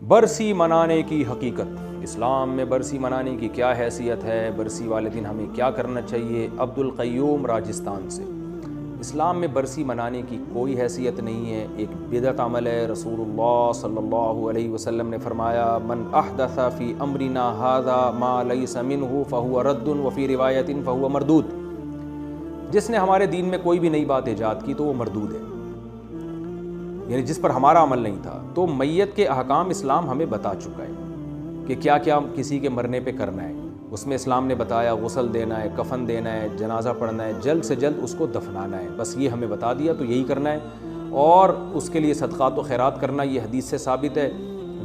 برسی منانے کی حقیقت، اسلام میں برسی منانے کی کیا حیثیت ہے، برسی والے دن ہمیں کیا کرنا چاہیے۔ عبدالقیوم راجستھان سے۔ اسلام میں برسی منانے کی کوئی حیثیت نہیں ہے، ایک بدعت عمل ہے۔ رسول اللہ صلی اللہ علیہ وسلم نے فرمایا من احدث فی امرنا ھذا ما لیس منہ فہو رد وفی روایت فہو مردود۔ جس نے ہمارے دین میں کوئی بھی نئی بات ایجاد کی تو وہ مردود ہے، یعنی جس پر ہمارا عمل نہیں تھا۔ تو میت کے احکام اسلام ہمیں بتا چکا ہے کہ کیا کیا کسی کے مرنے پہ کرنا ہے۔ اس میں اسلام نے بتایا غسل دینا ہے، کفن دینا ہے، جنازہ پڑھنا ہے، جلد سے جلد اس کو دفنانا ہے، بس یہ ہمیں بتا دیا تو یہی کرنا ہے۔ اور اس کے لیے صدقات و خیرات کرنا، یہ حدیث سے ثابت ہے،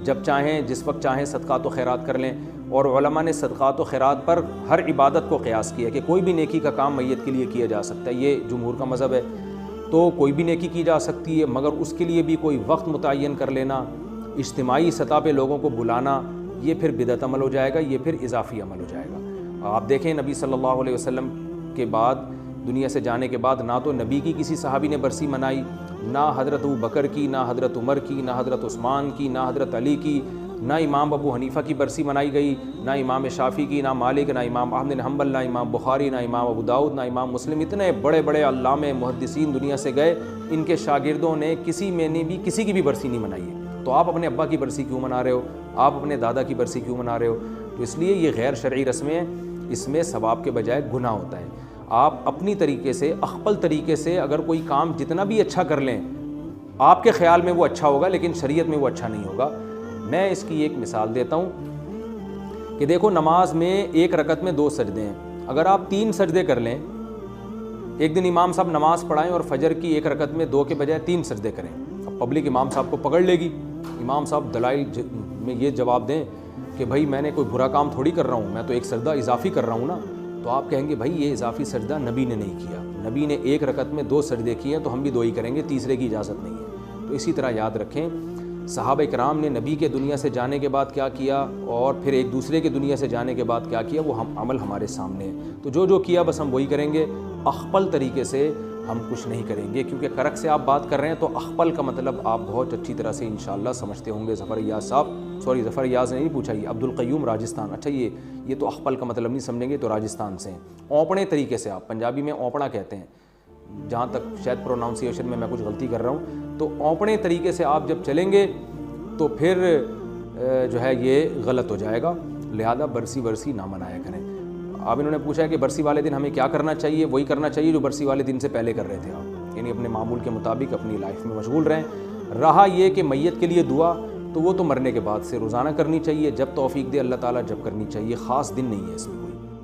جب چاہیں جس وقت چاہیں صدقات و خیرات کر لیں۔ اور علماء نے صدقات و خیرات پر ہر عبادت کو قیاس کیا کہ کوئی بھی نیکی کا کام میت کے لیے کیا جا سکتا ہے، یہ جمہور کا مذہب ہے۔ تو کوئی بھی نیکی کی جا سکتی ہے، مگر اس کے لیے بھی کوئی وقت متعین کر لینا، اجتماعی سطح پہ لوگوں کو بلانا، یہ پھر بدعت عمل ہو جائے گا، یہ پھر اضافی عمل ہو جائے گا۔ آپ دیکھیں نبی صلی اللہ علیہ وسلم کے بعد، دنیا سے جانے کے بعد، نہ تو نبی کی کسی صحابی نے برسی منائی، نہ حضرت ابوبکر کی، نہ حضرت عمر کی، نہ حضرت عثمان کی، نہ حضرت علی کی، نہ امام ابو حنیفہ کی برسی منائی گئی، نہ امام شافعی کی، نہ مالک، نہ امام احمد بن حنبل، نہ امام بخاری، نہ امام ابو داؤد، نہ امام مسلم۔ اتنے بڑے بڑے علامہ محدثین دنیا سے گئے، ان کے شاگردوں نے کسی میں نے بھی کسی کی بھی برسی نہیں منائی ہے۔ تو آپ اپنے ابا کی برسی کیوں منا رہے ہو؟ آپ اپنے دادا کی برسی کیوں منا رہے ہو؟ تو اس لیے یہ غیر شرعی رسمیں ہیں، اس میں ثواب کے بجائے گناہ ہوتا ہے۔ آپ اپنی طریقے سے، اخپل طریقے سے اگر کوئی کام جتنا بھی اچھا کر لیں، آپ کے خیال میں وہ اچھا ہوگا لیکن شریعت میں وہ اچھا نہیں ہوگا۔ میں اس کی ایک مثال دیتا ہوں کہ دیکھو نماز میں ایک رکعت میں 2 سجدے ہیں، اگر آپ 3 سجدے کر لیں، ایک دن امام صاحب نماز پڑھائیں اور فجر کی ایک رکعت میں 2 کے بجائے 3 سجدے کریں، اب پبلک امام صاحب کو پکڑ لے گی۔ امام صاحب دلائل میں یہ جواب دیں کہ بھائی میں نے کوئی برا کام تھوڑی کر رہا ہوں، میں تو ایک سجدہ اضافی کر رہا ہوں نا۔ تو آپ کہیں گے بھائی یہ اضافی سجدہ نبی نے نہیں کیا، نبی نے ایک رکعت میں 2 سجدے کیے ہیں تو ہم بھی 2 ہی کریں گے، تیسرے کی اجازت نہیں ہے۔ تو اسی طرح یاد رکھیں صحابہ کرام نے نبی کے دنیا سے جانے کے بعد کیا کیا اور پھر ایک دوسرے کے دنیا سے جانے کے بعد کیا کیا، وہ عمل ہمارے سامنے ہے۔ تو جو کیا بس ہم وہی کریں گے، اخپل طریقے سے ہم کچھ نہیں کریں گے، کیونکہ کرک سے آپ بات کر رہے ہیں تو اخپل کا مطلب آپ بہت اچھی طرح سے انشاءاللہ سمجھتے ہوں گے۔ ظفر ایاز نے نہیں پوچھا، یہ عبدالقیوم راجستھان، اچھا یہ تو اخپل کا مطلب نہیں سمجھیں گے تو راجستھان سے ہیں۔ اوپڑے طریقے سے، آپ پنجابی میں اوپڑا کہتے ہیں، جہاں تک شاید پروناؤنسیشن میں کچھ غلطی کر رہا ہوں، تو اوپڑے طریقے سے آپ جب چلیں گے تو پھر جو ہے یہ غلط ہو جائے گا، لہذا برسی نہ منایا کریں۔ اب انہوں نے پوچھا ہے کہ برسی والے دن ہمیں کیا کرنا چاہیے؟ وہی کرنا چاہیے جو برسی والے دن سے پہلے کر رہے تھے آپ، یعنی اپنے معمول کے مطابق اپنی لائف میں مشغول رہیں۔ رہا یہ کہ میت کے لیے دعا، تو وہ تو مرنے کے بعد سے روزانہ کرنی چاہیے، جب توفیق دے اللہ تعالیٰ، جب کرنی چاہیے، خاص دن نہیں ہے اس میں کوئی۔